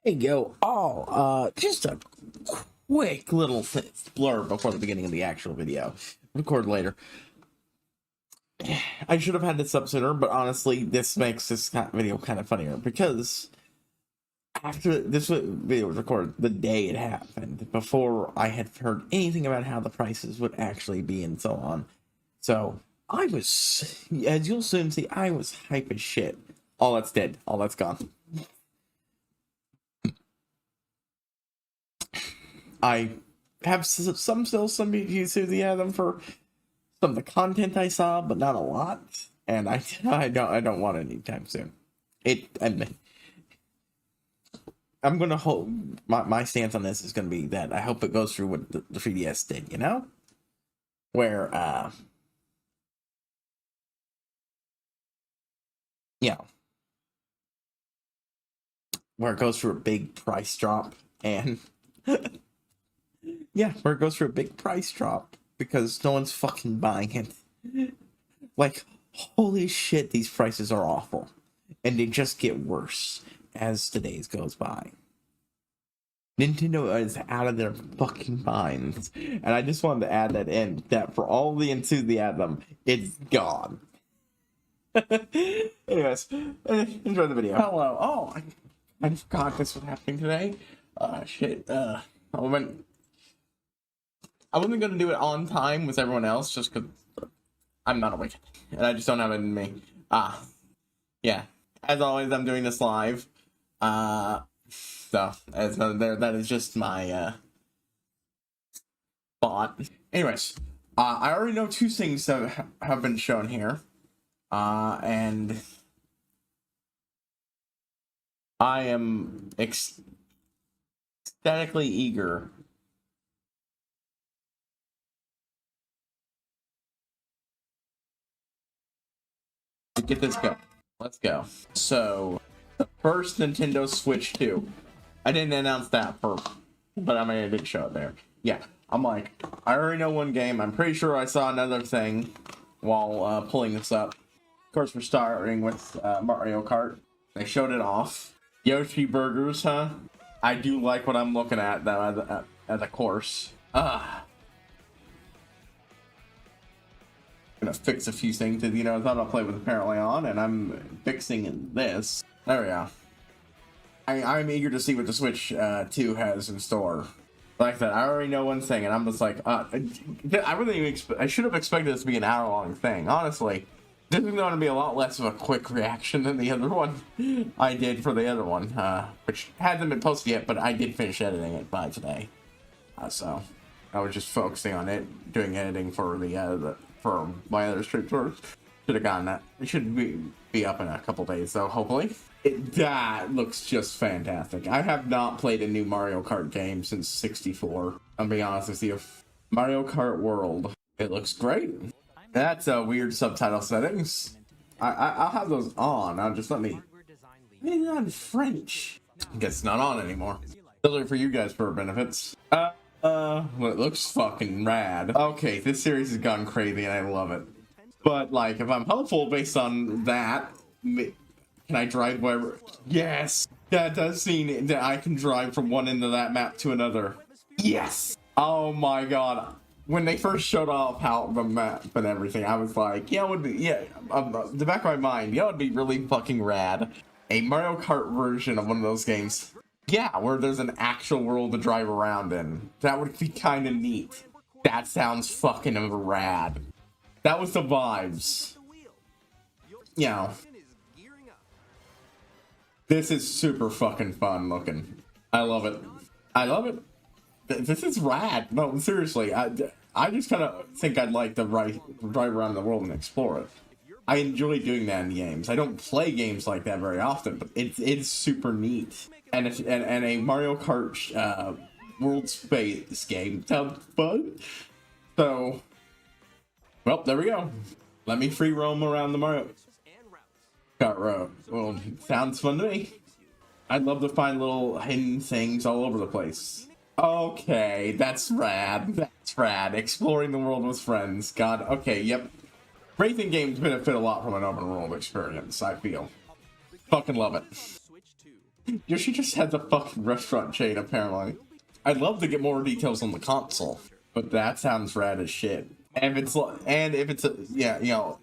Hey, yo, just a quick little blurb before the beginning of the actual video. Record later. I should have had this up sooner, but honestly, this makes this video kind of funnier because after this video was recorded the day it happened, before I had heard anything about how the prices would actually be and so on. So I was, as you'll soon see, I was hype as shit. All that's dead. All that's gone. I have some enthusiasm for some of the content I saw, but not a lot, and I don't want it anytime soon. I'm gonna hope my stance on this is gonna be that I hope it goes through what the 3DS did, you know, where where it goes through a big price drop and. Yeah, where it goes for a big price drop because no one's fucking buying it. Like, holy shit, these prices are awful. And they just get worse as the days goes by. Nintendo is out of their fucking minds. And I just wanted to add that in, that for all the enthusiasm, it's gone. Anyways, enjoy the video. Hello. Oh, I forgot this was happening today. Shit. I wasn't going to do it on time with everyone else just because I'm not awake. And I just don't have it in me. Yeah. As always, I'm doing this live. So, that is just my, thought. Anyways, I already know two things that have been shown here. And I am ecstatically eager to get this going. Let's go. So, the first Nintendo Switch 2. I didn't announce that but I mean, I did show it there. Yeah, I'm like, I already know one game. I'm pretty sure I saw another thing while pulling this up. Of course, we're starting with Mario Kart. They showed it off. Yoshi Burgers, huh? I do like what I'm looking at, though, as a course. Gonna fix a few things that, I thought I'll play with apparently on, and I'm fixing this. There we go. I'm eager to see what the Switch 2 has in store. Like that, I already know one thing, and I'm just like, I should have expected this to be an hour-long thing. Honestly, this is going to be a lot less of a quick reaction than the other one I did for the other one, which hasn't been posted yet, but I did finish editing it by today. So I was just focusing on it, doing editing for for my other stream source. Should have gotten that. It should be up in a couple days, though, hopefully. That looks just fantastic. I have not played a new Mario Kart game since 64. I'll be honest with you. Mario Kart World. It looks great. That's a weird subtitle settings. I'll have those on. I'll just let me. Maybe not in French. I guess it's not on anymore. Still for you guys for benefits. Well, it looks fucking rad. Okay, this series has gone crazy and I love it. But, like, if I'm hopeful based on that, can I drive wherever? Yes! That does seem that I can drive from one end of that map to another. Yes! Oh my god. When they first showed off how the map and everything, I was like, yeah, it would be, the back of my mind, it would be really fucking rad. A Mario Kart version of one of those games. Yeah, where there's an actual world to drive around in. That would be kind of neat. That sounds fucking rad. That was the vibes. This is super fucking fun looking. I love it. I love it. This is rad. No, seriously. I just kind of think I'd like to drive around the world and explore it. I enjoy doing that in games. I don't play games like that very often, but it's super neat. And a Mario Kart World Space game sounds fun. So, well, there we go. Let me free roam around the Mario Kart road. Well, sounds fun to me. I'd love to find little hidden things all over the place. Okay, that's rad. That's rad. Exploring the world with friends. God, okay, yep. Racing games benefit a lot from an open world experience, I feel. Fucking love it. Yoshi just had the fucking restaurant chain, apparently. I'd love to get more details on the console, but that sounds rad as shit. And if it's a, yeah, you know,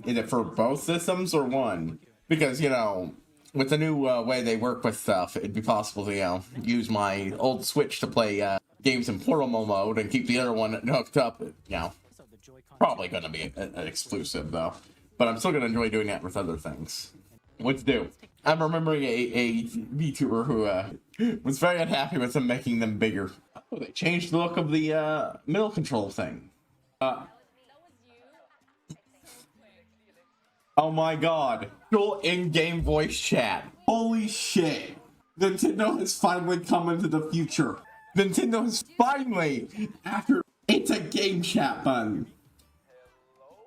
is it for both systems or one? Because, you know, with the new way they work with stuff, it'd be possible to, you know, use my old Switch to play games in portable mode and keep the other one hooked up. You know, probably going to be an exclusive, though. But I'm still going to enjoy doing that with other things. What to do? I'm remembering a VTuber who was very unhappy with them making them bigger. Oh, they changed the look of the middle control thing. Oh my god. Full in-game voice chat. Holy shit. Nintendo has finally come into the future. Nintendo has finally, after it's a game chat button.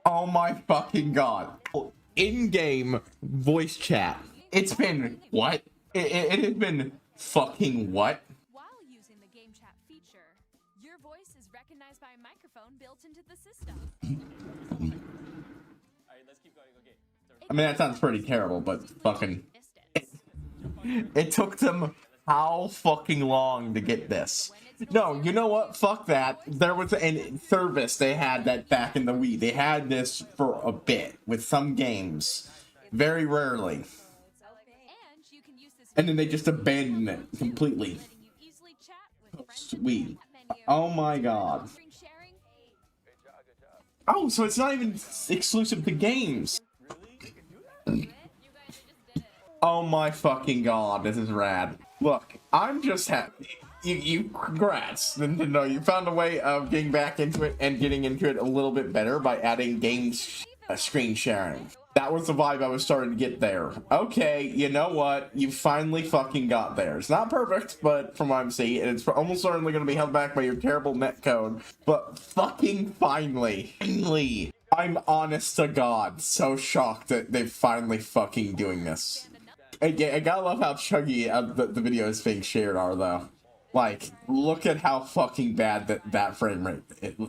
Oh my fucking god. In-game voice chat. It's been what? It has been fucking what? While using the game chat feature, your voice is recognized by a microphone built into the system. Alright, let's keep going. Okay. I mean, that sounds pretty terrible, but fucking... It took them how fucking long to get this? No, you know what? Fuck that. There was a service they had that back in the Wii. They had this for a bit with some games. Very rarely. And then they just abandoned it completely. Sweet. Oh my god. Oh, so it's not even exclusive to games. Oh my fucking god, this is rad. Look, I'm just happy. Congrats, Nintendo. You found a way of getting back into it and getting into it a little bit better by adding screen sharing. That was the vibe I was starting to get there. Okay, you know what? You finally fucking got there. It's not perfect, but from what I'm seeing, it's almost certainly going to be held back by your terrible netcode. But fucking finally. I'm honest to God, so shocked that they're finally fucking doing this. I gotta love how chuggy the videos being shared are, though. Like, look at how fucking bad that frame rate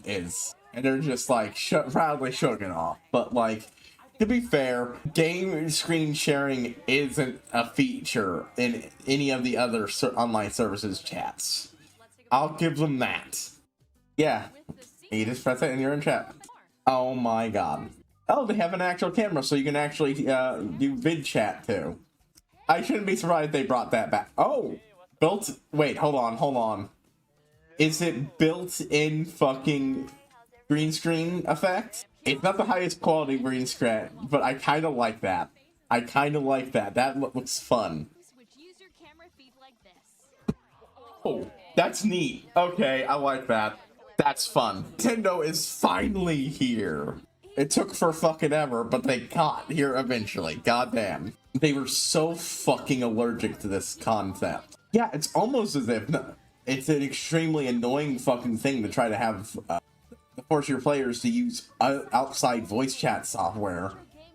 is. And they're just, like, proudly showing it off. But, like, to be fair, game screen sharing isn't a feature in any of the other online services chats. I'll give them that. Yeah, you just press it and you're in chat. Oh my god. Oh, they have an actual camera, so you can actually do vid chat, too. I shouldn't be surprised they brought that back. Oh! Wait, hold on. Is it built-in fucking green screen effect? It's not the highest quality green screen, but I kind of like that. That looks fun. Oh, that's neat. Okay, I like that. That's fun. Nintendo is finally here. It took for fucking ever, but they got here eventually. Goddamn. They were so fucking allergic to this concept. Yeah, it's almost as if it's an extremely annoying fucking thing to try to have force your players to use outside voice chat software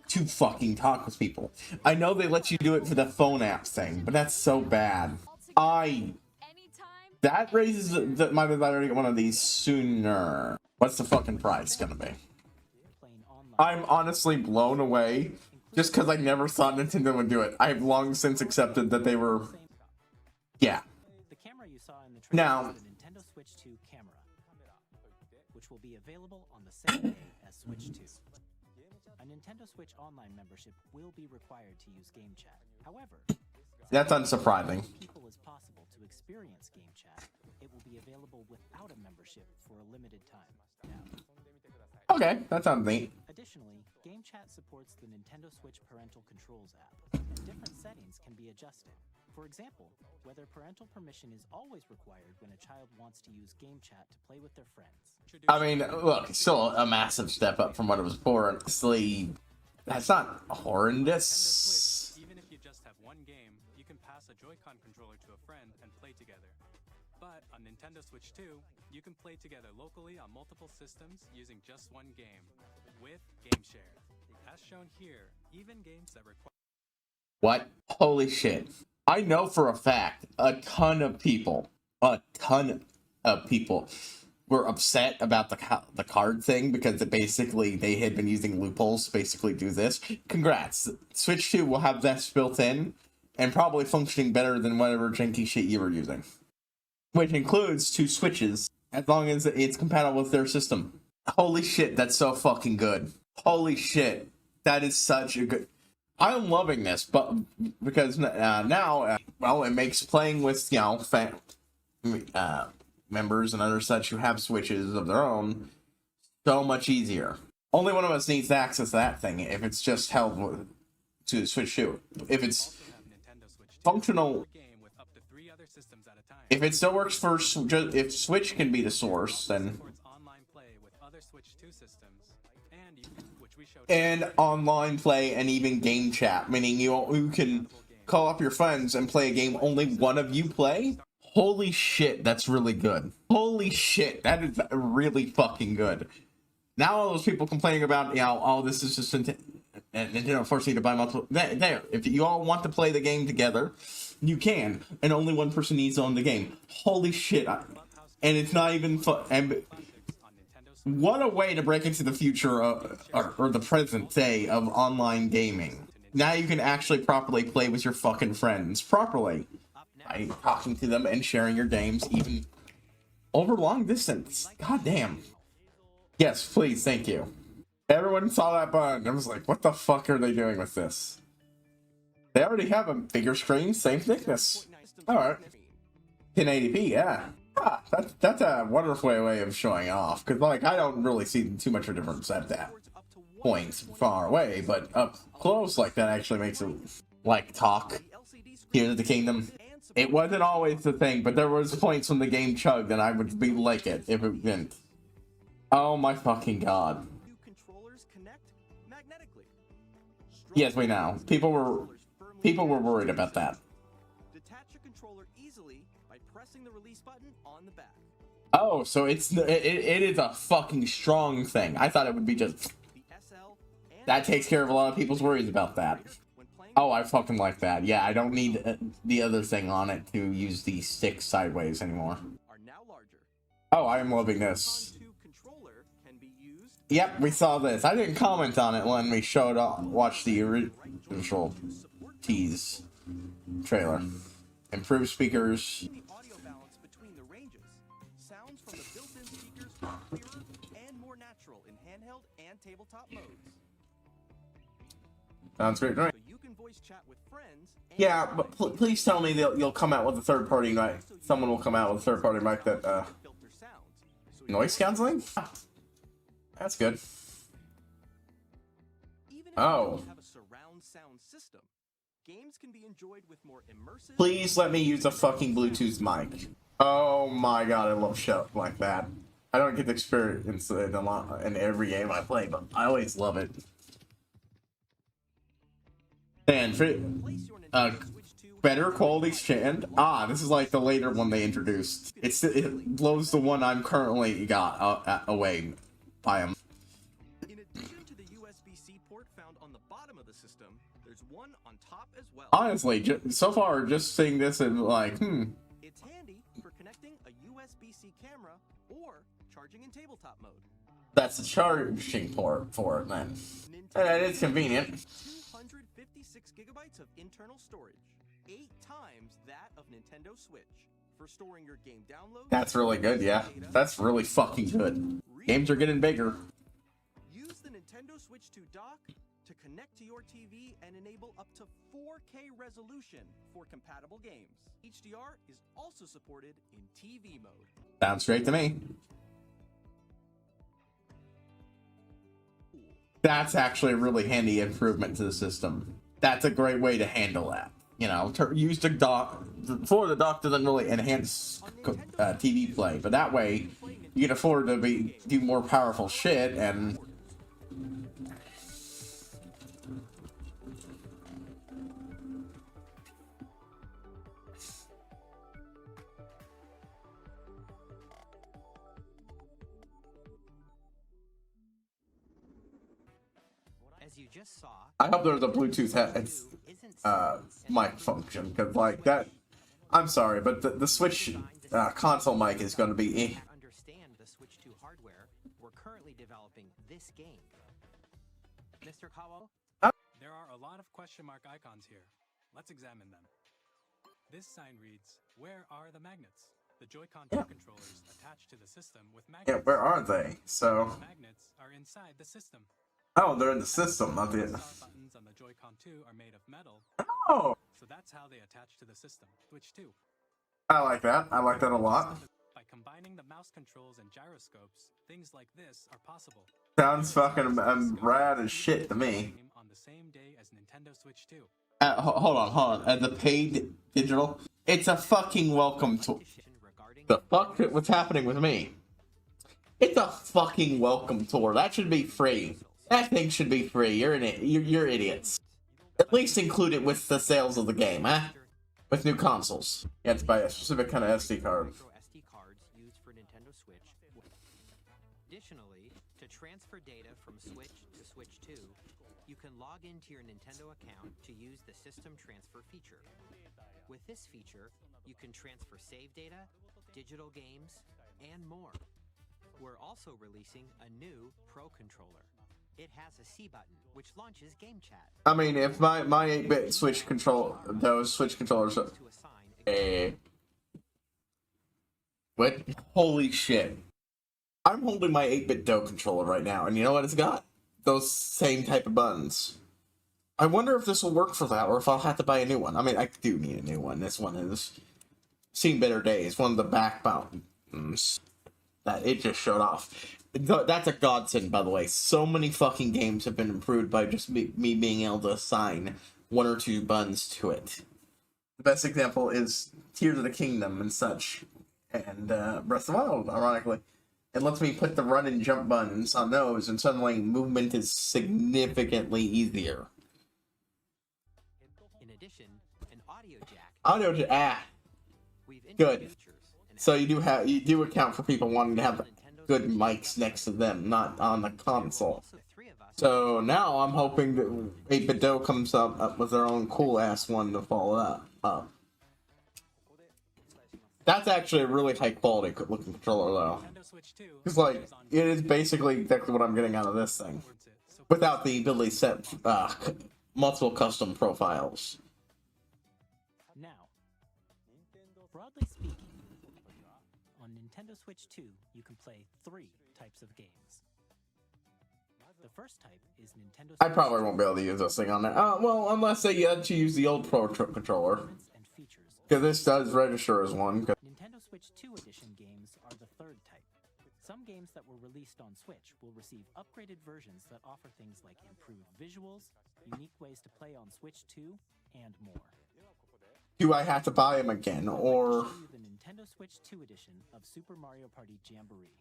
to fucking talk with people. I know they let you do it for the phone apps thing, but that's so bad. That raises my desire to get one of these sooner. What's the fucking price gonna be? I'm honestly blown away, just because I never thought Nintendo would do it. I have long since accepted that they were... Yeah. Now... Nintendo Switch 2 camera, which will be available on the same day as Switch 2. A Nintendo Switch Online membership will be required to use Game Chat. However... That's unsurprising. People as possible to experience Game Chat. It will be available without a membership for a limited time. Now, okay, that sounds neat. Additionally, Game Chat supports the Nintendo Switch Parental Controls app. Different settings can be adjusted. For example, whether parental permission is always required when a child wants to use Game Chat to play with their friends. I mean, look, it's still a massive step up from what it was before. Honestly, that's not horrendous. Even if you just have one game, you can pass a Joy-Con controller to a friend and play together. But on Nintendo Switch 2, you can play together locally on multiple systems using just one game, with Game Share. As shown here, even games that require... What? Holy shit. I know for a fact, a ton of people were upset about the card thing because they had been using loopholes to basically do this. Congrats. Switch 2 will have this built in and probably functioning better than whatever janky shit you were using. Which includes 2 switches, as long as it's compatible with their system. Holy shit, that's so fucking good. Holy shit, that is such a good... I'm loving this, but because now, well, it makes playing with, you know, members and other such who have Switches of their own so much easier. Only one of us needs to access that thing if it's just held to the Switch 2. If it's functional, if it still works for, if Switch can be the source, then... And online play and even game chat, meaning you can call up your friends and play a game only one of you play. Holy shit, that's really good. Holy shit, that is really fucking good. Now all those people complaining about, you know, oh, this is just Nintendo forcing you to buy multiple... There, if you all want to play the game together, you can, and only one person needs to own the game. Holy shit, and it's not even fun. What a way to break into the future or the present day of online gaming. Now you can actually properly play with your fucking friends properly by talking to them and sharing your games even over long distance. God damn. Yes, please, thank you. Everyone saw that button. I was like, what the fuck are they doing with this? They already have a bigger screen, same thickness. Alright. 1080p, yeah. Ah, that's a wonderful way of showing off, because like I don't really see too much of a difference at that point far away, but up close like that actually makes it like talk here at the kingdom. It wasn't always the thing, but there was points when the game chugged and I would be like it if it didn't. Oh my fucking god. Yes, we know. People were worried about that. Oh, so it is a fucking strong thing. I thought it would be just... That takes care of a lot of people's worries about that. Oh, I fucking like that. Yeah, I don't need the other thing on it to use the stick sideways anymore. Oh, I am loving this. Yep, we saw this. I didn't comment on it when we watched the original tease trailer. Improved speakers. Sounds great, right? Yeah, but please tell me you'll come out with a third-party mic. Someone will come out with a third-party mic that noise canceling. That's good. Oh. Please let me use a fucking Bluetooth mic. Oh my god, I love shit like that. I don't get to experience it a lot in every game I play, but I always love it. And for better quality stand. Ah, this is like the later one they introduced. It blows the one I'm currently got away by him. In addition to the USB-C port found on the bottom of the system, there's one on top as well. Honestly, so far, just seeing this and like, It's handy for connecting a USB-C camera or charging in tabletop mode. That's a charging port for it then. That is convenient. 256 gigabytes of internal storage, 8 times that of Nintendo Switch, for storing your game downloads. That's really good, yeah. That's really fucking good. Games are getting bigger. Use the Nintendo Switch 2 dock to connect to your TV and enable up to 4K resolution for compatible games. HDR is also supported in TV mode. Sounds great to me. That's actually a really handy improvement to the system. That's a great way to handle that. You know, use the dock. Before, the dock doesn't really enhance TV play, but that way you can afford to do more powerful shit and... As you just saw, I hope there's a Bluetooth mic function, because like that, I'm sorry, but the Switch console mic is going to be currently developing this game. Mr. Kawo? There are a lot of question mark icons here. Let's examine them. This sign reads, "Where are the magnets?" The Joy-Con 2 controllers attached to the system with magnets. Yeah, where are they? So. The magnets are inside the system. Oh, they're in the system, not the. Star buttons on the Joy-Con 2 are made of metal, Oh, so that's how they attach to the system. Switch 2. I like that. I like that a lot. By combining the mouse controls and gyroscopes, things like this are possible. Sounds fucking rad as shit to me. On the same day as Nintendo Switch 2. Hold on. The paid digital. It's a fucking welcome tour. The fuck? What's happening with me? It's a fucking welcome tour. That should be free. That thing should be free. You're idiots. At least include it with the sales of the game, huh? With new consoles. You have to buy a specific kind of SD card. SD cards used for Nintendo Switch. Additionally, to transfer data from Switch to Switch 2, you can log into your Nintendo account to use the System Transfer feature. With this feature, you can transfer save data, digital games, and more. We're also releasing a new Pro Controller. It has a C button, which launches Game Chat. I mean, if my 8-bit Switch control, those Switch controllers are... What? Holy shit. I'm holding my 8-bit Do controller right now, and you know what it's got? Those same type of buttons. I wonder if this will work for that, or if I'll have to buy a new one. I mean, I do need a new one. This one has seen better days. One of the back buttons that it just showed off. That's a godsend, by the way. So many fucking games have been improved by just me being able to assign one or two buttons to it. The best example is Tears of the Kingdom and such, and Breath of the Wild, ironically. It lets me put the run and jump buttons on those, and suddenly movement is significantly easier. In addition, an audio jack. Audio jack. Good. So you do account for people wanting to have good mics next to them, not on the console. So now I'm hoping that 8-bit Do comes up with their own cool ass one to follow that up. That's actually a really high quality looking controller though. Because like, it is basically exactly what I'm getting out of this thing. Without the ability to set multiple custom profiles. Now, broadly speaking, on Nintendo Switch 2, you can play 3 types of games. The first type is Nintendo Switch I probably won't be able to use this thing on there. Well, unless they let you use the old Pro controller. and features. Because this does register as one. Nintendo Switch 2 edition games are the third type. Some games that were released on Switch will receive upgraded versions that offer things like improved visuals, unique ways to play on Switch 2, and more. Do I have to buy them again, or... I'll show you the Nintendo Switch 2 edition of Super Mario Party Jamboree.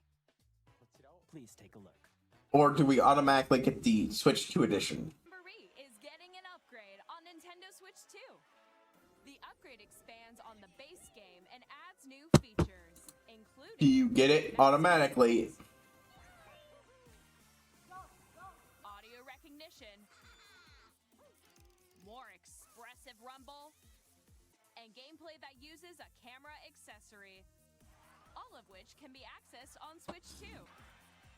Please take a look. Or do we automatically get the Switch 2 edition? Jamboree is getting an upgrade on Nintendo Switch 2. The upgrade expands on the base game and adds new features, including... Do you get it automatically? Audio recognition, more expressive rumble, and gameplay that uses a camera accessory, all of which can be accessed on Switch 2.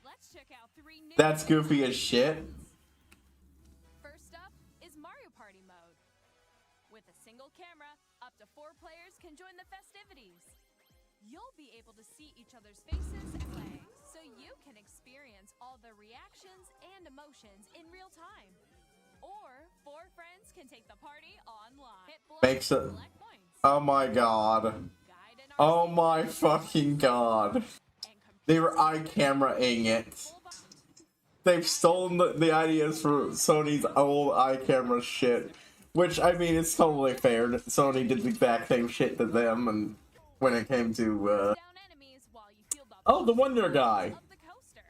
Let's check out 3 new... That's goofy as shit. First up is Mario Party mode. With a single camera, up to 4 players can join the festivities. You'll be able to see each other's faces and play, so you can experience all the reactions and emotions in real time. Or 4 friends can take the party online. Hit block Makes it... and collect points. Oh my god. Guide an Oh RC my fucking god. and They were iCamera-ing it. They've stolen the ideas from Sony's old iCamera shit. Which, I mean, it's totally fair. Sony did the exact same shit to them, and when it came to, down enemies while you feel the Oh, the Wonder Guy! of the coaster.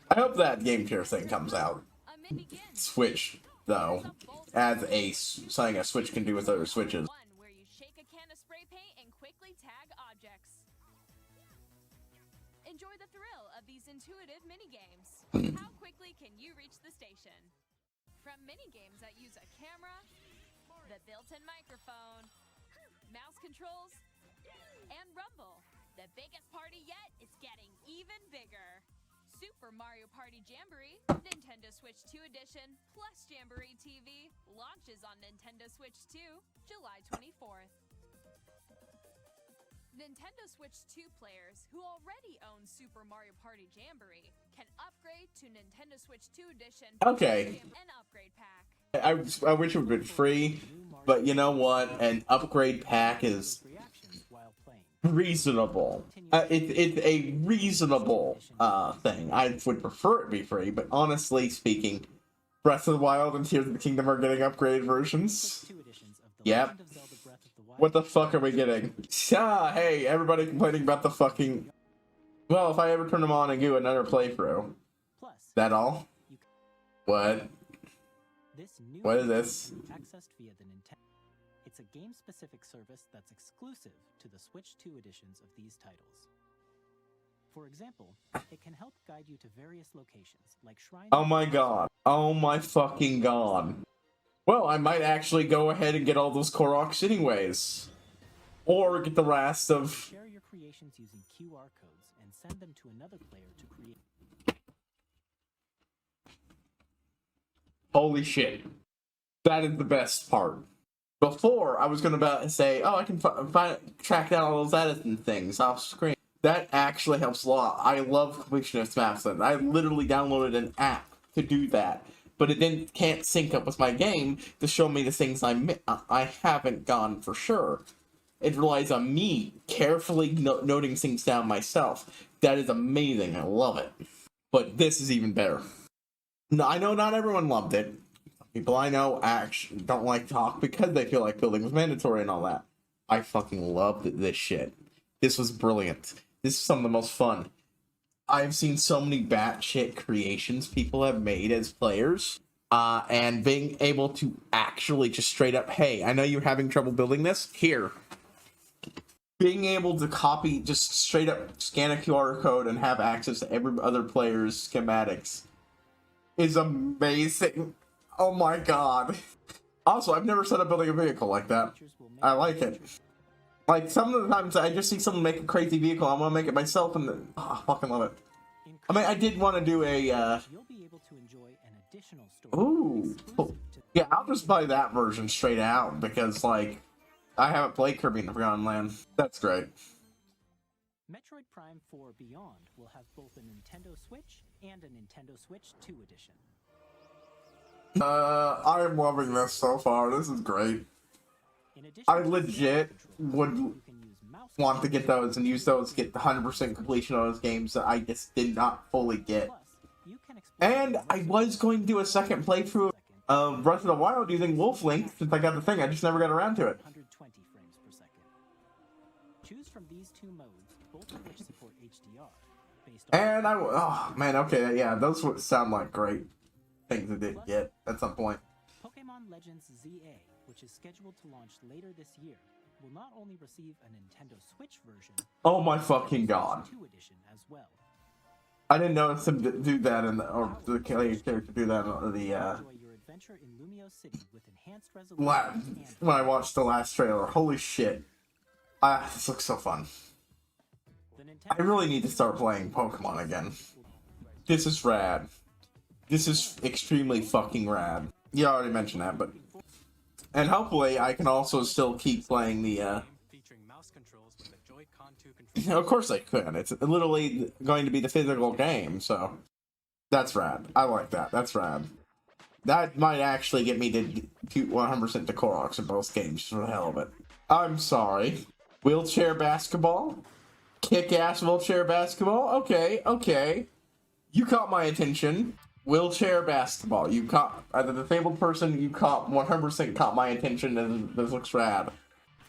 I hope that game tier thing comes out. A mini begins. Switch, though. As something a Switch can do with other Switches. One where you shake a can of spray paint and quickly tag objects. Enjoy the thrill of these intuitive mini-games. How quickly can you reach the station? From mini-games that use a camera, the built-in microphone, mouse controls, and rumble, The biggest party yet is getting even bigger. Super Mario Party Jamboree, Nintendo Switch 2 Edition, plus Jamboree TV launches on Nintendo Switch 2, July 24th. Nintendo Switch 2 players who already own Super Mario Party Jamboree can upgrade to Nintendo Switch 2 Edition Okay. and upgrade pack. I wish it would be free, but you know what? An upgrade pack is reasonable. It's a reasonable thing. I would prefer it be free, but honestly speaking, Breath of the Wild and Tears of the Kingdom are getting upgraded versions. Yep. What the fuck are we getting? Hey, everybody complaining about the fucking... Well, if I ever turn them on and do another playthrough. That all? What? What is this? Accessed via the Nintendo. It's a game-specific service that's exclusive to the Switch 2 editions of these titles. For example, it can help guide you to various locations, like shrines. Oh my god. Oh my fucking god. Well, I might actually go ahead and get all those Koroks anyways. Or get the rest of... Share your creations using QR codes and send them to another player to create. Holy shit. That is the best part. Before, I was going to say, oh, I can track down all those editing things off screen. That actually helps a lot. I love completionist maps. And I literally downloaded an app to do that. But it can't sync up with my game to show me the things I haven't gone for sure. It relies on me carefully noting things down myself. That is amazing. I love it. But this is even better. No, I know not everyone loved it. People I know actually don't like talk because they feel like building was mandatory and all that. I fucking loved this shit. This was brilliant. This is some of the most fun. I've seen so many batshit creations people have made as players. And being able to actually just straight up, hey, I know you're having trouble building this. Here. Being able to copy, just straight up scan a QR code and have access to every other player's schematics is amazing. Oh my god. Also, I've never set up building a vehicle like that. I like it. Like, some of the times I just see someone make a crazy vehicle, I want to make it myself, and then, I fucking love it. I mean, I did want to do a, Ooh. Yeah, I'll just buy that version straight out, because, like, I haven't played Kirby in the Forgotten Land. That's great. Metroid Prime 4 Beyond will have both a Nintendo Switch and a Nintendo Switch 2 edition. I'm loving this so far. This is great. I legit would want to get those and use those to get the 100% completion of those games that I just did not fully get. And I was going to do a second playthrough of Breath of the Wild using Wolf Link since I got the thing. I just never got around to it. 120 frames per second. Choose from these two modes, both of which support HDR. Based on And oh man, okay, yeah, those would sound like great things to get at some point. Pokemon Legends ZA, which is scheduled to launch later this year, will not only receive a Nintendo Switch version, Oh my fucking god. 2 edition as well. I didn't notice him do that in the, or the character do that in the, Enjoy your adventure in Lumio City with enhanced resolution and when I watched the last trailer. Holy shit. This looks so fun. the Nintendo I really need to start playing Pokemon again. This is rad. This is extremely fucking rad. You already mentioned that, but... And hopefully I can also still keep playing the, featuring mouse controls with the Joy-Con 2 controller. Of course I could. It's literally going to be the physical game, so... That's rad. I like that. That's rad. That might actually get me to 100% to Koroks in both games, for the hell of it. I'm sorry. Wheelchair basketball? Kick-ass wheelchair basketball? Okay, okay. You caught my attention. Wheelchair basketball. You caught, as a disabled person, you caught 100% caught my attention, and this looks rad.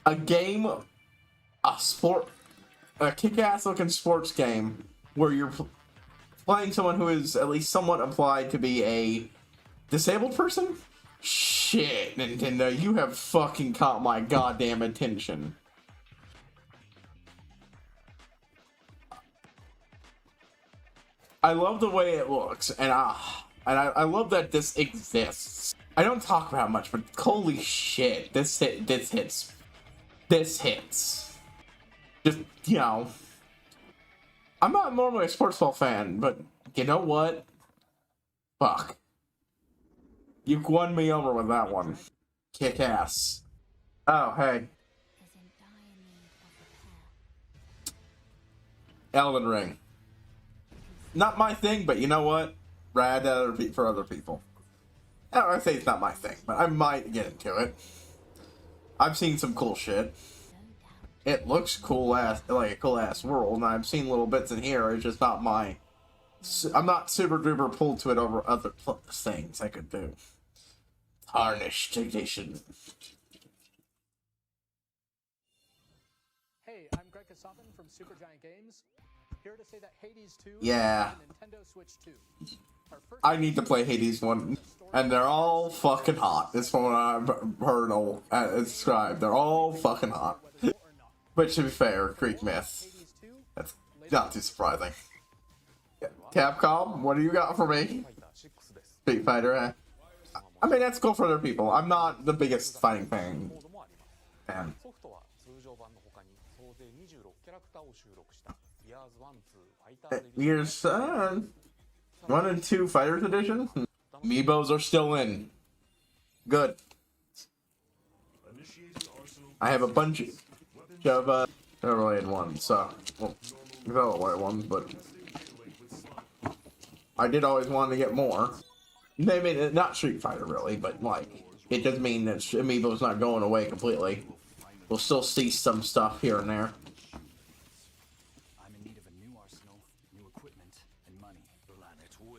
A game, a kick-ass looking sports game where you're playing someone who is at least somewhat implied to be a disabled person? Shit, Nintendo, you have fucking caught my goddamn attention. I love the way it looks, and I love that this exists. I don't talk about it much, but holy shit, this hits. This hits. Just, you know, I'm not normally a sports ball fan, but you know what? Fuck. You won me over with that one. Kick ass. Oh, hey. Elden Ring. Not my thing, but you know what? Rad for other people. I say it's not my thing, but I might get into it. I've seen some cool shit. It looks cool ass, like a cool ass world, and I've seen little bits in here. It's just not my. I'm not super duper pulled to it over other things I could do. Tarnished edition. Hey, I'm Greg Kasavin from Supergiant Games. Here to say that Hades 2 Yeah. is on Nintendo Switch 2. I need to play Hades 1, and they're all fucking hot. That's from what I've heard described. They're all fucking hot. But to be fair, Greek myth. That's not too surprising. Capcom, what do you got for me? Street Fighter, eh? I mean, that's cool for other people. I'm not the biggest fighting fan. Years 1 and 2 Fighters Edition? Amiibos are still in. Good. I have a bunch of, never really had one, so, well, not white ones, but I did always want to get more. I mean, not Street Fighter, really, but, like, it doesn't mean that Amiibo's not going away completely. We'll still see some stuff here and there.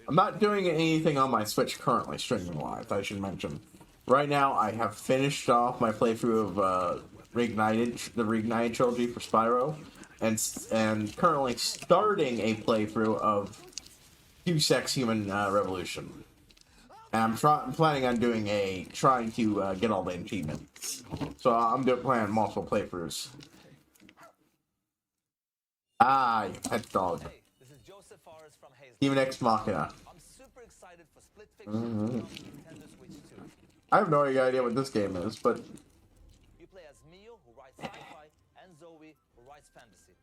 I'm not doing anything on my Switch currently, streaming live, I should mention. Right now, I have finished off my playthrough of the Reignited trilogy for Spyro, and currently starting a playthrough of Deus Ex Human Revolution. And I'm planning on trying to get all the achievements. So I'm planning multiple playthroughs. Ah, you pet dog. Even Ex Machina. I'm super excited for Split Fiction on Nintendo Switch 2. I have no idea what this game is, but You play as Mio, who writes sci-fi, and Zoe, who writes fantasy.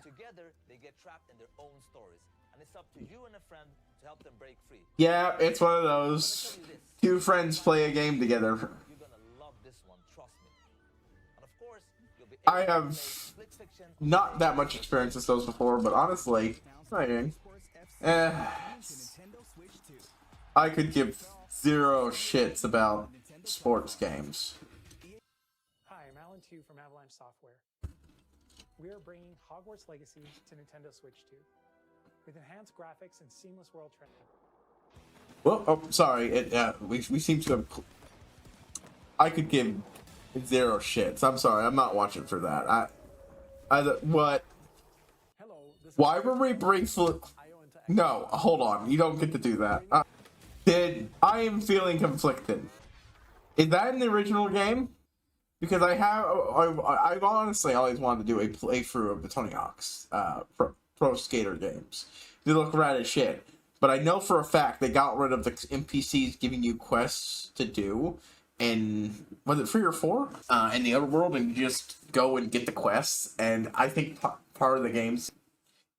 Together, they get trapped in their own stories, and it's up to you and a friend to help them break free. yeah, it's one of those two friends play a game together. You're gonna love this one, trust me. And of course, you'll be I able to have play Split Fiction not that much experience with those before, but honestly, I could give zero shits about sports games. Hi, I'm Alan Tu from Avalanche Software. We are bringing Hogwarts Legacy to Nintendo Switch 2 with enhanced graphics and seamless world tracking. Well, oh, sorry. We seem to have. I could give zero shits. I'm sorry. I'm not watching for that. What? Hello, this is Why were we briefly? No, hold on. You don't get to do that. I am feeling conflicted. Is that in the original game? Because I honestly always wanted to do a playthrough of the Tony Hawk's Pro Skater games. They look rad as shit. But I know for a fact they got rid of the NPCs giving you quests to do. And was it 3 or 4? In the other world, and you just go and get the quests. And I think part of the game's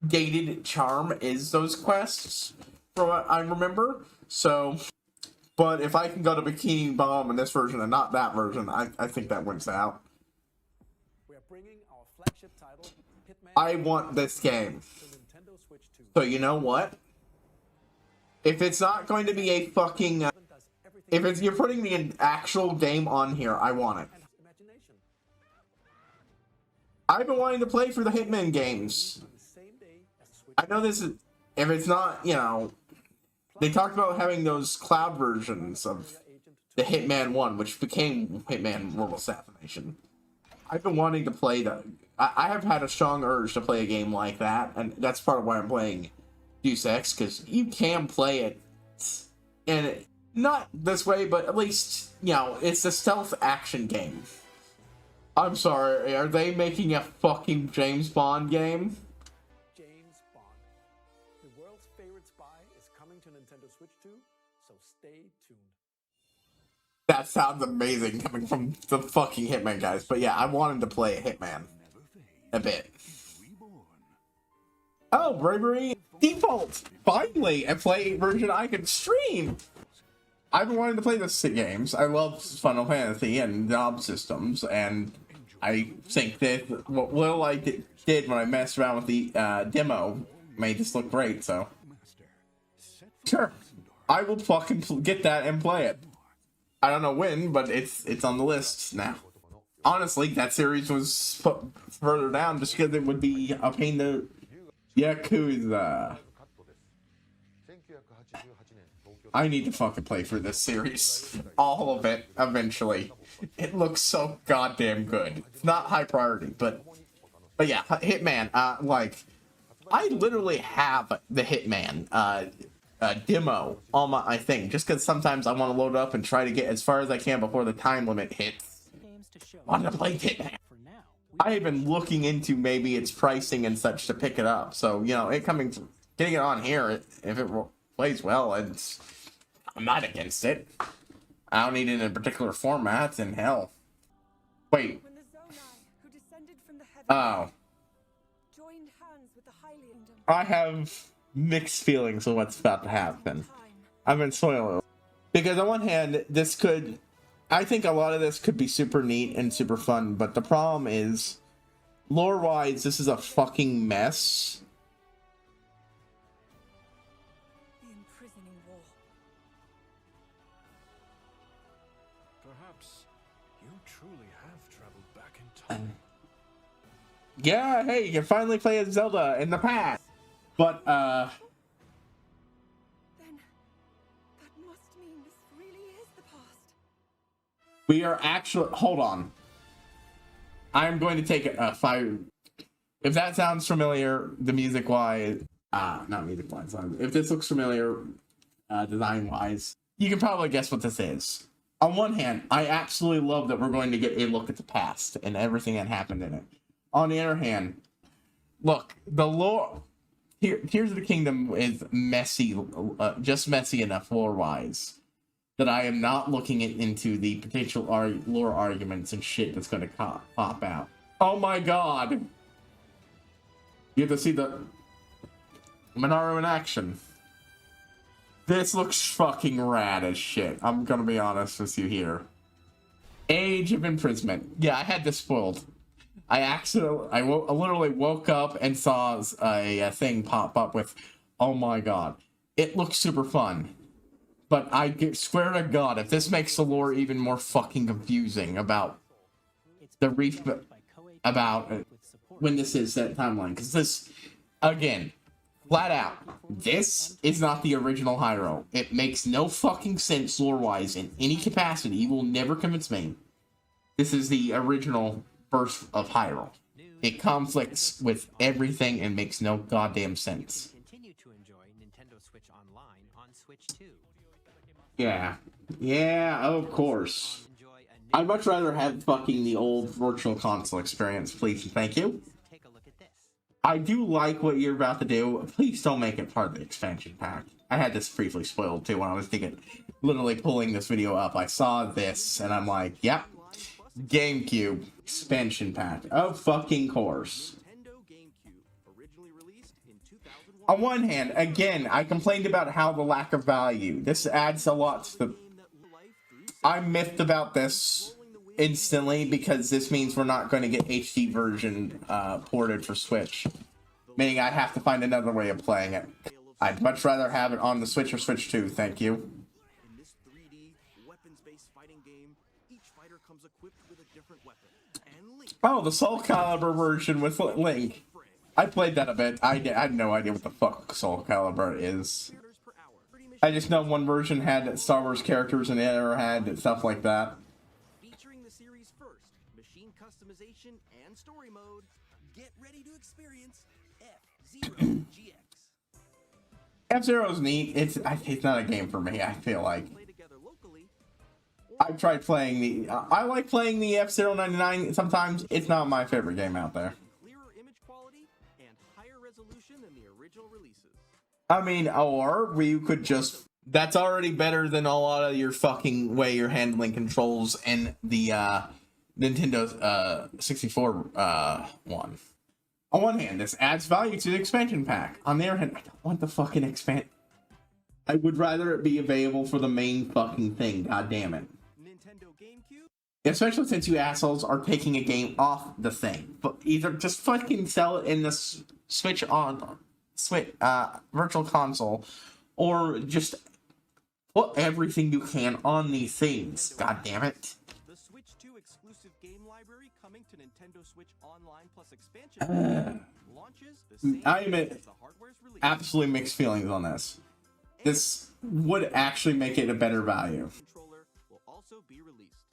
gated charm is those quests, from what I remember. So, but if I can go to Bikini Bomb in this version and not that version, I think that wins out. we are bringing our flagship title, Hitman, I want this game. to Nintendo Switch 2. So you know what? If it's not going to be a fucking, if you're putting the actual game on here, I want it. Imagination. I've been wanting to play for the Hitman games. On the same day as the Switch I know this is, if it's not, they talked about having those cloud versions of the Hitman 1, which became Hitman World Assassination. I've been wanting to play that. I have had a strong urge to play a game like that, and that's part of why I'm playing Deus Ex, because you can play it, and not this way, but at least, it's a stealth action game. I'm sorry, are they making a fucking James Bond game? James Bond. The world's favorite spy is coming to Nintendo Switch 2, so stay tuned. That sounds amazing coming from the fucking Hitman guys. But yeah, I wanted to play Hitman a bit. Oh, Bravery Default! Finally, a play version I can stream! I've been wanting to play this games. I love Final Fantasy and job systems, and I think that what little I did when I messed around with the demo made this look great, so. Sure. I will fucking get that and play it. I don't know when, but it's on the list now. Honestly, that series was put further down just because it would be a pain to Yakuza. I need to fucking play through this series. All of it, eventually. It looks so goddamn good. It's not high priority, but yeah, Hitman, like, I literally have the Hitman, demo on my thing, just because sometimes I want to load up and try to get as far as I can before the time limit hits. I want to play Hitman. I've been looking into maybe its pricing and such to pick it up, so, you know, getting it on here, if it plays well, I'm not against it. I don't need it in a particular format, and hell. Wait. Oh. I have mixed feelings of what's about to happen. I've been spoiled. Because on one hand, I think a lot of this could be super neat and super fun, but the problem is, lore-wise, this is a fucking mess. The imprisoning wall. Perhaps you truly have traveled back in time. Yeah, hey, you can finally play as Zelda in the past. But, Then that must mean this really is the past. we are actually, hold on. I'm going to take a 5. If that sounds familiar, the music wise, not music wise, if this looks familiar, design wise, you can probably guess what this is. On one hand, I absolutely love that we're going to get a look at the past and everything that happened in it. On the other hand, look, the lore, Tears of the Kingdom is messy, just messy enough lore-wise, that I am not looking into the potential lore arguments and shit that's going to pop out. Oh my god! You have to see the Monaro in action. This looks fucking rad as shit. I'm gonna be honest with you here. Age of Imprisonment. Yeah, I had this spoiled. I literally woke up and saw a thing pop up with, oh my god. It looks super fun. But swear to god, if this makes the lore even more fucking confusing about when this is that timeline. Because this, again, flat out, this is not the original Hyrule. It makes no fucking sense lore-wise in any capacity. You will never convince me. This is the original birth of Hyrule. It conflicts with everything and makes no goddamn sense. Continue to enjoy Nintendo Switch Online on Switch 2. Yeah, of course. I'd much rather have fucking the old Virtual Console experience, please and thank you. Take a look at this. I do like what you're about to do. Please don't make it part of the expansion pack. I had this briefly spoiled too when I was literally pulling this video up. I saw this and I'm like, yep. GameCube expansion pack of fucking course. On one hand, again, I complained about how the lack of value. This adds a lot to the... I'm miffed about this instantly because this means we're not going to get HD version ported for Switch. Meaning I have to find another way of playing it. I'd much rather have it on the Switch or Switch 2, thank you. In this 3D weapons-based fighting game, each fighter comes equipped with a different weapon. And Link. Oh, the Soul Calibur version with Link. I played that a bit. I had no idea what the fuck Soul Calibur is. I just know one version had Star Wars characters and the other had stuff like that. Featuring the series' first machine customization and story mode, get ready to experience F-Zero GX. F-Zero's neat. It's not a game for me, I feel like. I've tried playing I like playing the F-Zero 99 sometimes. It's not my favorite game out there. Clearer image quality and higher resolution than the original releases. I mean, or you could just... That's already better than a lot of your fucking way you're handling controls in the Nintendo 64 one. On one hand, this adds value to the expansion pack. On the other hand, I don't want the fucking expand. I would rather it be available for the main fucking thing. God damn it. Nintendo GameCube. Especially since you assholes are taking a game off the thing. But either just fucking sell it in the Switch Virtual Console, or just put everything you can on these things. God damn it. The Switch 2 exclusive game library coming to Nintendo Switch Online plus expansion launches the same I am day as the hardware's release. absolutely mixed feelings on this. This would actually make it a better value. Controller will also be released.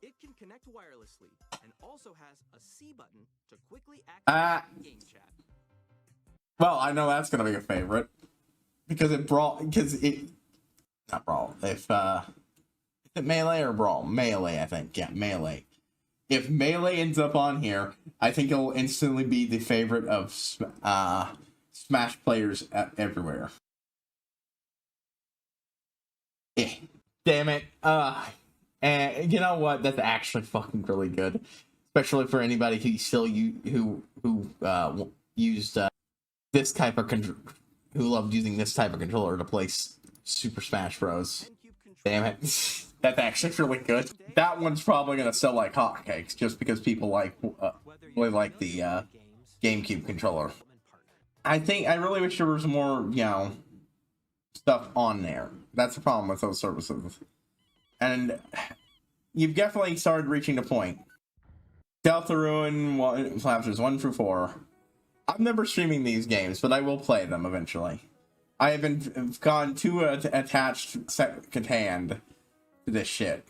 It can connect wirelessly and also has a C button to quickly activate game chat. Well, I know that's gonna be a favorite because it not brawl. If is it melee or brawl? Melee, I think. Yeah, melee. If melee ends up on here, I think it'll instantly be the favorite of Smash players everywhere. Damn it. And you know what? That's actually fucking really good, especially for anybody who still used this type of who loved using this type of controller to play Super Smash Bros. Damn it. That's actually really good. That one's probably gonna sell like hotcakes just because people really like the GameCube controller. I really wish there was more, stuff on there. That's the problem with those services. And you've definitely started reaching the point. Deltarune chapters 1 through 4. I'm never streaming these games, but I will play them eventually. I have gone too attached second hand to this shit.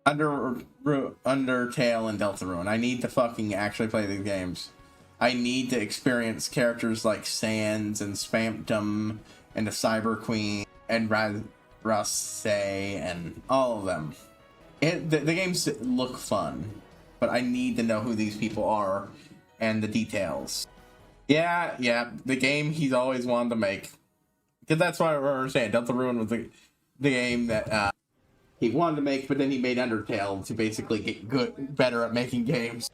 Undertale and Deltarune. I need to fucking actually play these games. I need to experience characters like Sans and Spamtum and the Cyber Queen and Rasse and all of them. The games look fun, but I need to know who these people are and the details. Yeah, the game he's always wanted to make. Because that's what I understand. Deltarune was the game that he wanted to make, but then he made Undertale to basically get better at making games.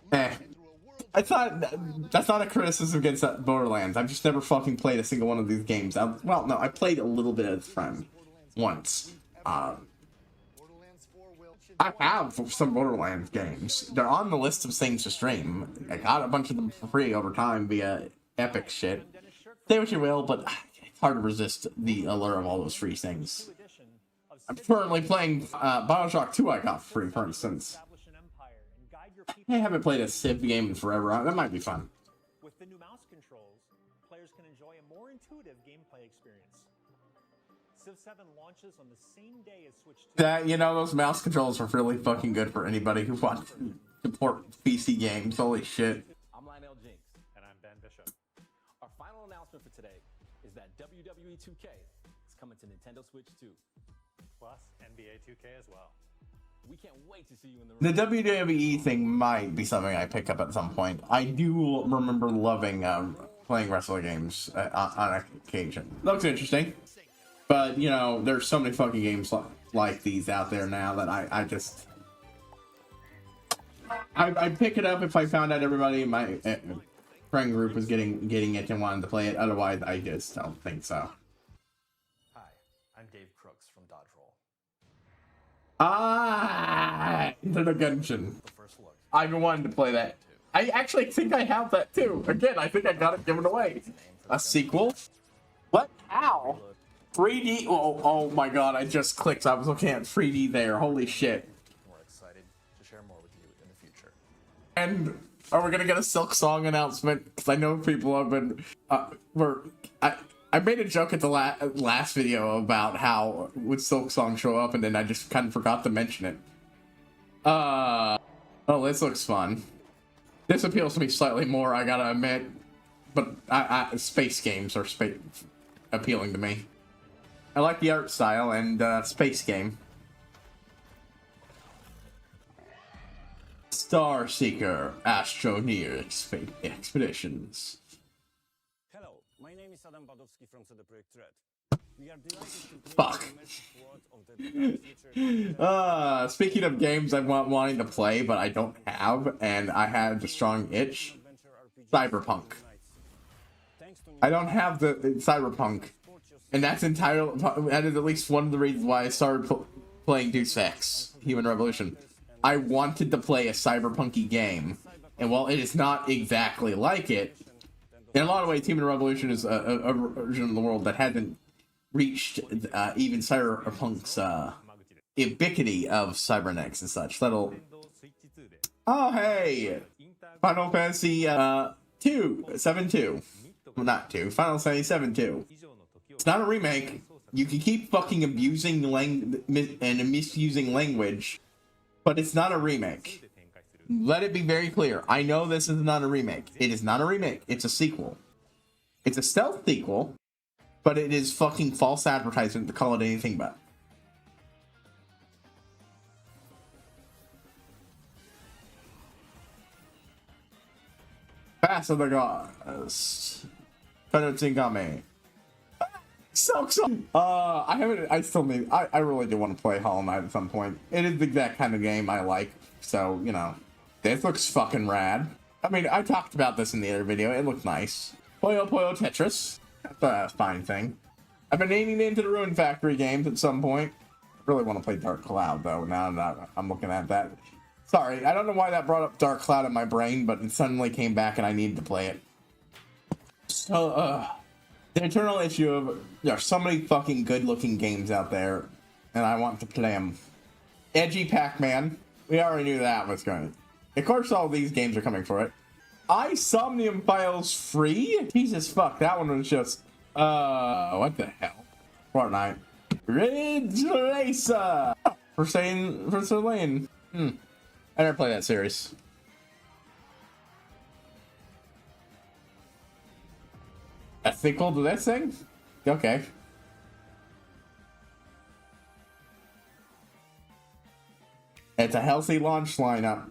I thought that's not a criticism against Borderlands. I've just never fucking played a single one of these games. Well, no, I played a little bit as a friend once. I have some Borderlands games. They're on the list of things to stream. I got a bunch of them for free over time via Epic shit. Say what you will, but it's hard to resist the allure of all those free things. I'm currently playing Bioshock 2 I got for free, for instance. I haven't played a Civ game in forever. That might be fun. With the new mouse controls, players can enjoy a more intuitive gameplay experience. Civ 7 launches on the same day as Switch 2. Those mouse controls are really fucking good for anybody who wants to support PC games. Holy shit. I'm Lionel Jinx. And I'm Ben Bishop. Our final announcement for today is that WWE 2K is coming to Nintendo Switch 2. Plus NBA 2K as well. We can't wait to see you in the room. The WWE thing might be something I pick up at some point. I do remember loving playing wrestling games on occasion. Looks interesting. But, there's so many fucking games like these out there now that I'd pick it up if I found out everybody in my friend group was getting it and wanted to play it. Otherwise, I just don't think so. Hi, I'm Dave Crooks from Dodge Roll. The Genshin. I've been wanting to play that. I actually think I have that too. Again, I think I got it given away. A sequel? What? How? 3D? Oh my god, I just clicked. I was looking at 3D there. Holy shit. We're excited to share more with you in the future. And are we gonna get a Silk Song announcement? Because I know people have been... I made a joke at the last video about how would Silk Song show up, and then I just kind of forgot to mention it. Oh, this looks fun. This appeals to me slightly more, I gotta admit. But space games are appealing to me. I like the art style and space game. Star Seeker Astroneer Expeditions. Hello, my name is Adam Badowski from CD Projekt Red. We are delighted to Fuck. Speaking of games I'm wanting to play, but I don't have, and I had a strong itch. Cyberpunk. I don't have the Cyberpunk, and that is at least one of the reasons why I started playing Deus Ex: Human Revolution. I wanted to play a cyberpunky game, and while it is not exactly like it, in a lot of ways, Human Revolution is a version of the world that hasn't reached even Cyberpunk's ubiquity of cybernetics and such. Oh, hey! Final Fantasy 7-2. Well, not 2. Final Fantasy 7-2. It's not a remake. You can keep fucking abusing and misusing language, but it's not a remake. Let it be very clear. I know this is not a remake. It is not a remake. It's a sequel. It's a stealth sequel, but it is fucking false advertisement to call it anything but. Pass of the Gods. Fenoutsingame. So I really do want to play Hollow Knight at some point. It is the exact kind of game I like, so, you know. This looks fucking rad. I mean, I talked about this in the other video. It looked nice. Puyo Puyo Tetris. That's a fine thing. I've been aiming into the Ruin Factory games at some point. I really want to play Dark Cloud, though, now that I'm looking at that. Sorry, I don't know why that brought up Dark Cloud in my brain, but it suddenly came back and I needed to play it. So, the eternal issue of there are so many fucking good-looking games out there, and I want to play them. Edgy Pac-Man. We already knew that was going. Of course, all these games are coming for it. Somnium Files free? Jesus fuck, that one was just what the hell? Fortnite. Ridge Racer for Lane. I never played that series. A sequel to this thing? Okay. It's a healthy launch lineup.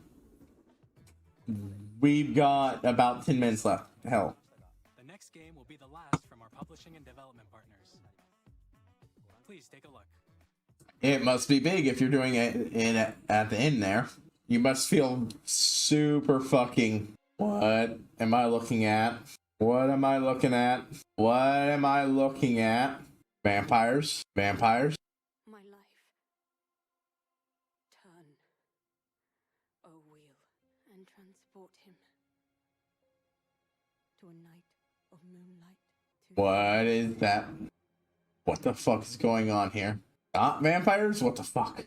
We've got about 10 minutes left. Hell. The next game will be the last from our publishing and development partners. Please take a look. It must be big if you're doing it at the end there. You must feel super fucking... What am I looking at? What am I looking at? What am I looking at? Vampires. Vampires. My life. Turn, O wheel, and transport him to a night of moonlight. What is that? What the fuck is going on here? Vampires? What the fuck?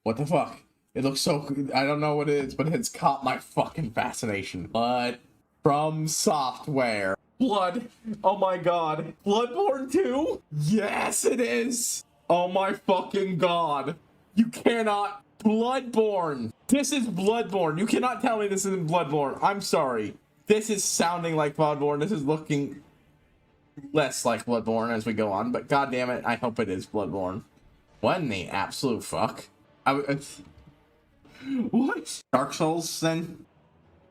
What the fuck? It looks so... I don't know what it is, but it's caught my fucking fascination. Blood from Software. Blood. Oh my god. Bloodborne 2? Yes, it is. Oh my fucking god. You cannot... Bloodborne. This is Bloodborne. You cannot tell me this isn't Bloodborne. I'm sorry. This is sounding like Bloodborne. This is looking less like Bloodborne as we go on, but god damn it, I hope it is Bloodborne. What in the absolute fuck? What? Dark Souls, then?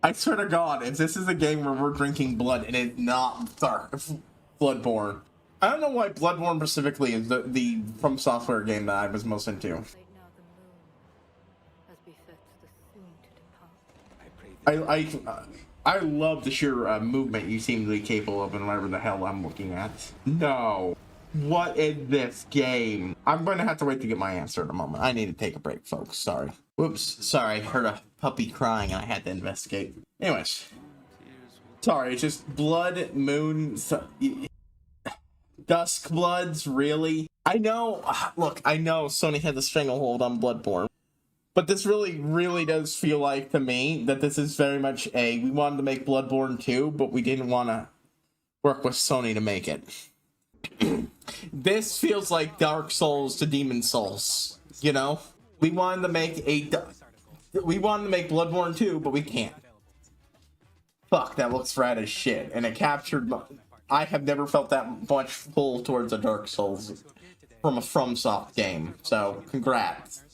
I swear to god, if this is a game where we're drinking blood and it's not Bloodborne. I don't know why Bloodborne specifically is the From Software game that I was most into. I love the sheer movement you seem to be capable of and whatever the hell I'm looking at. No. What is this game? I'm going to have to wait to get my answer in a moment. I need to take a break, folks. Sorry. Whoops. Sorry. I heard a puppy crying and I had to investigate. Anyways. Sorry. It's just Blood, Moon... Dusk Bloods, really? I know... Look, I know Sony had the stranglehold on Bloodborne. But this really does feel like, to me, that this is very much a... We wanted to make Bloodborne 2, but we didn't want to work with Sony to make it. This feels like Dark Souls to Demon Souls, you know? We wanted to make Bloodborne 2, but we can't. Fuck, that looks rad as shit. And it captured... I have never felt that much pull towards a Dark Souls from a FromSoft game. So, congrats.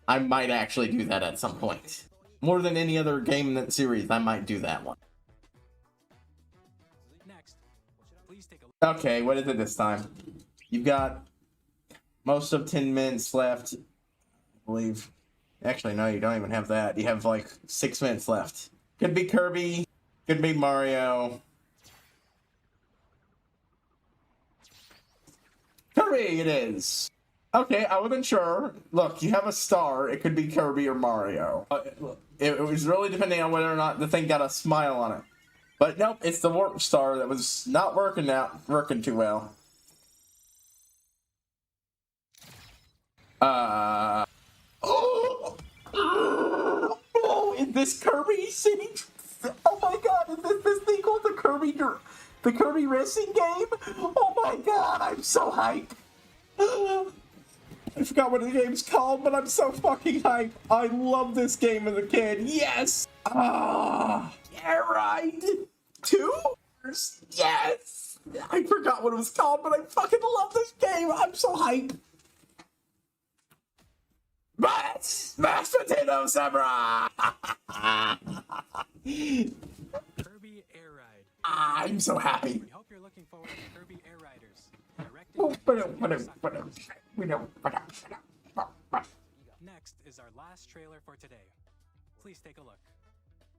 I might actually do that at some point. More than any other game in that series, I might do that one. Okay, what is it this time? You've got most of 10 minutes left, I believe. Actually, no, you don't even have that. You have like 6 minutes left. Could be Kirby. Could be Mario. Kirby it is. Okay, I wasn't sure. Look, you have a star. It could be Kirby or Mario. It was really depending on whether or not the thing got a smile on it. But nope, it's the warp star that was not working too well. Oh, is this Kirby City? Oh my god, is this thing called the Kirby Racing game? Oh my god, I'm so hyped. I forgot what the game's called, but I'm so fucking hyped. I love this game as a kid. Yes! Yeah, right. 2? Yes! I forgot what it was called, but I fucking love this game. I'm so hyped. Mashed potato samurai! Kirby Air Ride. I'm so happy. We hope you're looking forward to Kirby Air Riders. Next is our last trailer for today. Please take a look.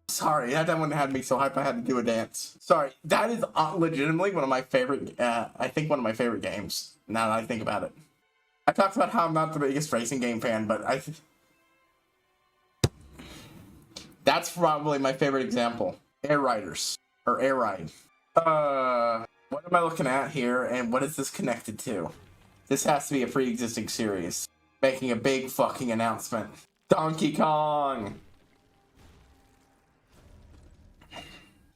Sorry, that one had me so hyped I had to do a dance. Sorry, that is legitimately one of my favorite, I think one of my favorite games, now that I think about it. I talked about how I'm not the biggest racing game fan, but that's probably my favorite example. Air Riders. Or Air Ride. What am I looking at here, and what is this connected to? This has to be a pre-existing series. Making a big fucking announcement. Donkey Kong!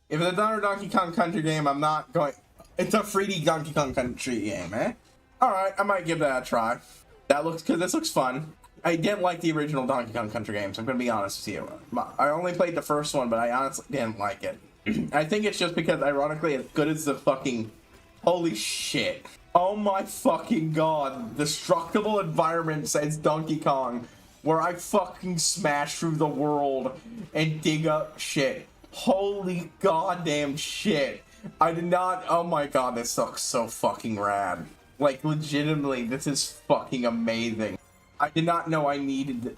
If it's another Donkey Kong Country game, I'm not going... It's a 3D Donkey Kong Country game, eh? Alright, I might give that a try. Because this looks fun. I didn't like the original Donkey Kong Country games, I'm gonna be honest with you. I only played the first one, but I honestly didn't like it. I think it's just because, ironically, as good as the fucking... Holy shit. Oh my fucking god. Destructible environment says Donkey Kong, where I fucking smash through the world and dig up shit. Holy goddamn shit. I did not... Oh my god, this looks so fucking rad. Like, legitimately, this is fucking amazing. I did not know I needed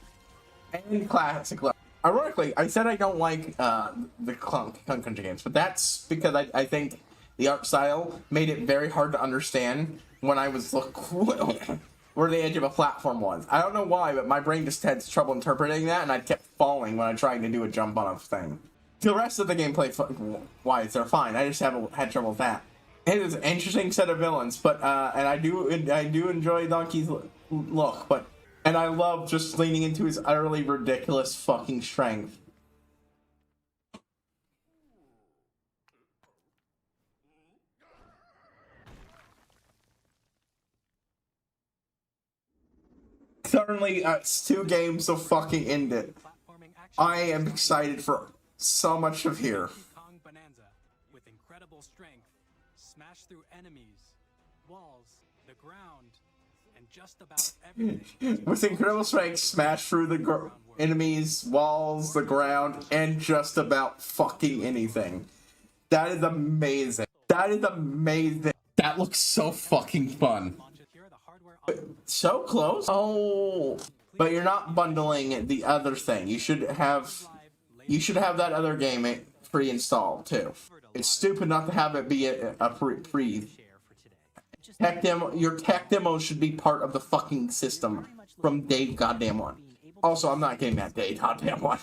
any classic level. Ironically, I said I don't like the Kong Country games, but that's because I think the art style made it very hard to understand when I was where the edge of a platform was. I don't know why, but my brain just had trouble interpreting that, and I kept falling when I tried to do a jump on a thing. The rest of the gameplay-wise, they're fine. I just had trouble with that. It is an interesting set of villains, but and I do enjoy Donkey's look, and I love just leaning into his utterly ridiculous fucking strength. Certainly, it's 2 games to fucking end it. I am excited for so much of here. Kong Bonanza with incredible strength, smash through enemies, walls, the ground, and just about everything. With incredible strength, smash through the enemies, walls, the ground, and just about fucking anything. That is amazing. That is amazing. That looks so fucking fun. So close. Oh, but you're not bundling the other thing. You should have that other game pre-installed too. It's stupid not to have it be a pre. Your tech demo should be part of the fucking system from day goddamn one. Also, I'm not getting that day goddamn one.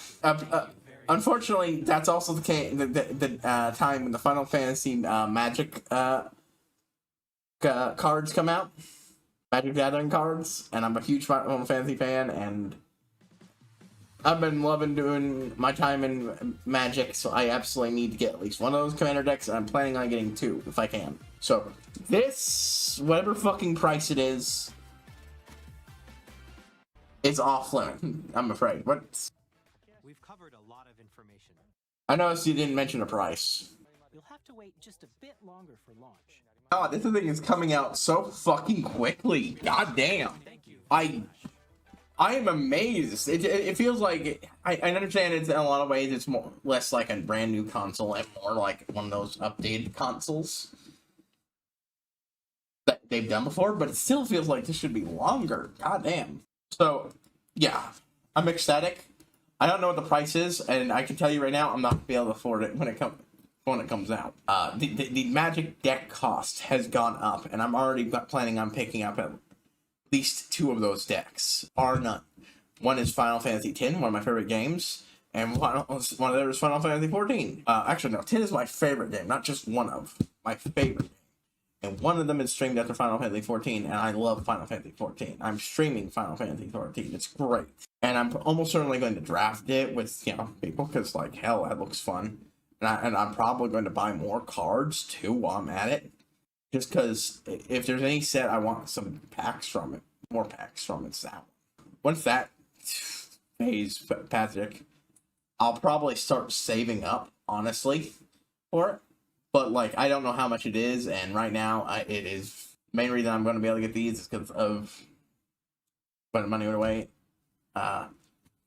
Unfortunately, that's also the case. The time when the Final Fantasy Magic cards come out. Magic Gathering cards, and I'm a huge Final Fantasy fan, and I've been loving doing my time in Magic, so I absolutely need to get at least one of those commander decks, and I'm planning on getting 2 if I can. So this, whatever fucking price it is off limit. I'm afraid. What? We've covered a lot of information. I noticed you didn't mention a price. You'll have to wait just a bit longer for launch. God, this thing is coming out so fucking quickly. God damn. I am amazed. It feels like I understand it's in a lot of ways it's less like a brand new console and more like one of those updated consoles that they've done before, but it still feels like this should be longer. God damn. So yeah, I'm ecstatic. I don't know what the price is, and I can tell you right now I'm not gonna be able to afford it when it comes. when it comes out. The Magic deck cost has gone up, and I'm already planning on picking up at least 2 of those decks, bar none. One is Final Fantasy X, one of my favorite games, and one of theirs is Final Fantasy XIV. Actually, no, 10 is my favorite game, not just one of my favorite. And one of them is streamed after Final Fantasy XIV, and I love Final Fantasy XIV. I'm streaming Final Fantasy XIV. It's great. And I'm almost certainly going to draft it with, people, because, like, hell, that looks fun. And I'm probably going to buy more cards, too, while I'm at it. Just because if there's any set I want some packs from it, more packs from it's that one. Once that phase passes, I'll probably start saving up, honestly, for it. But, like, I don't know how much it is, and right now, it is... The main reason I'm going to be able to get these is because of putting money away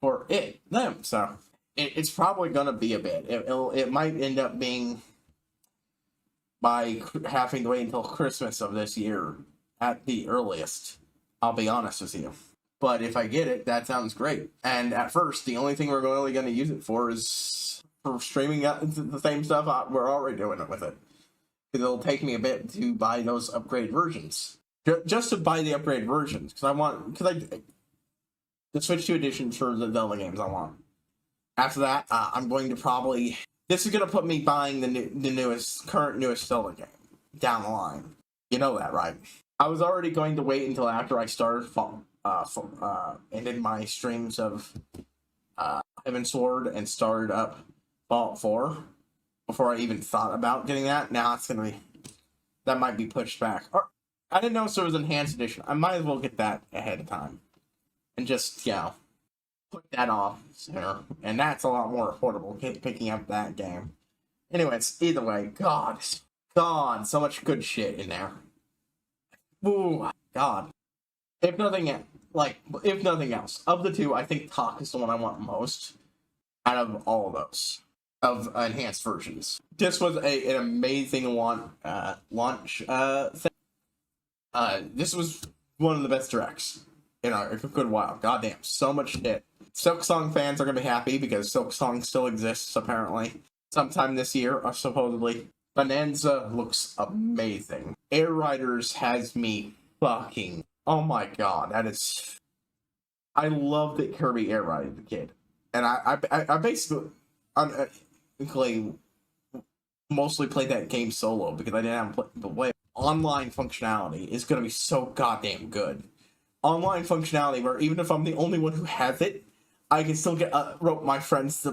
for them. So, it's probably going to be a bit. It might end up being by having to wait until Christmas of this year at the earliest. I'll be honest with you. But if I get it, that sounds great. And at first, the only thing we're only going to use it for is for streaming out the same stuff we're already doing it with it. Because it'll take me a bit to buy those upgrade versions. Just to buy the upgrade versions. The Switch 2 edition for the Zelda games I want. After that, I'm going to probably... This is going to put me buying the current newest Zelda game down the line. You know that, right? I was already going to wait until after I started ended my streams of Heaven's Sword and started up Fallout 4 before I even thought about getting that. Now it's going to be... That might be pushed back. Or I didn't know if there was an enhanced edition. I might as well get that ahead of time. And just, put that off sooner. And that's a lot more affordable, picking up that game. Anyways, either way, God, so much good shit in there. Ooh, God. If nothing else, of the two, I think Talk is the one I want most out of all of those, of enhanced versions. This was an amazing launch thing. This was one of the best directs in a good while. Goddamn, so much shit. Silksong fans are going to be happy because Silksong still exists, apparently. Sometime this year, supposedly. Bonanza looks amazing. Air Riders has me fucking... Oh my god, that is... I love that Kirby Air Ride the kid. And I basically... mostly played that game solo because I didn't have to play. Online functionality is going to be so goddamn good. Online functionality where even if I'm the only one who has it, I can still get rope my friends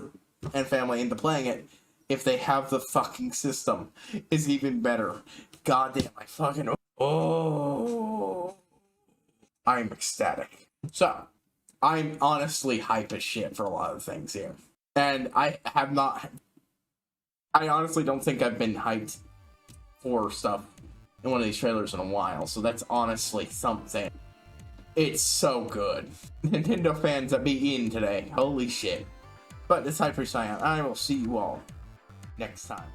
and family into playing it if they have the fucking system. Is even better. Goddamn, I fucking... Oh... I'm ecstatic. So, I'm honestly hype as shit for a lot of things here. And I honestly don't think I've been hyped for stuff in one of these trailers in a while, so that's honestly something. It's so good. Nintendo fans that be in today. Holy shit. But it's HighPriest. I will see you all next time.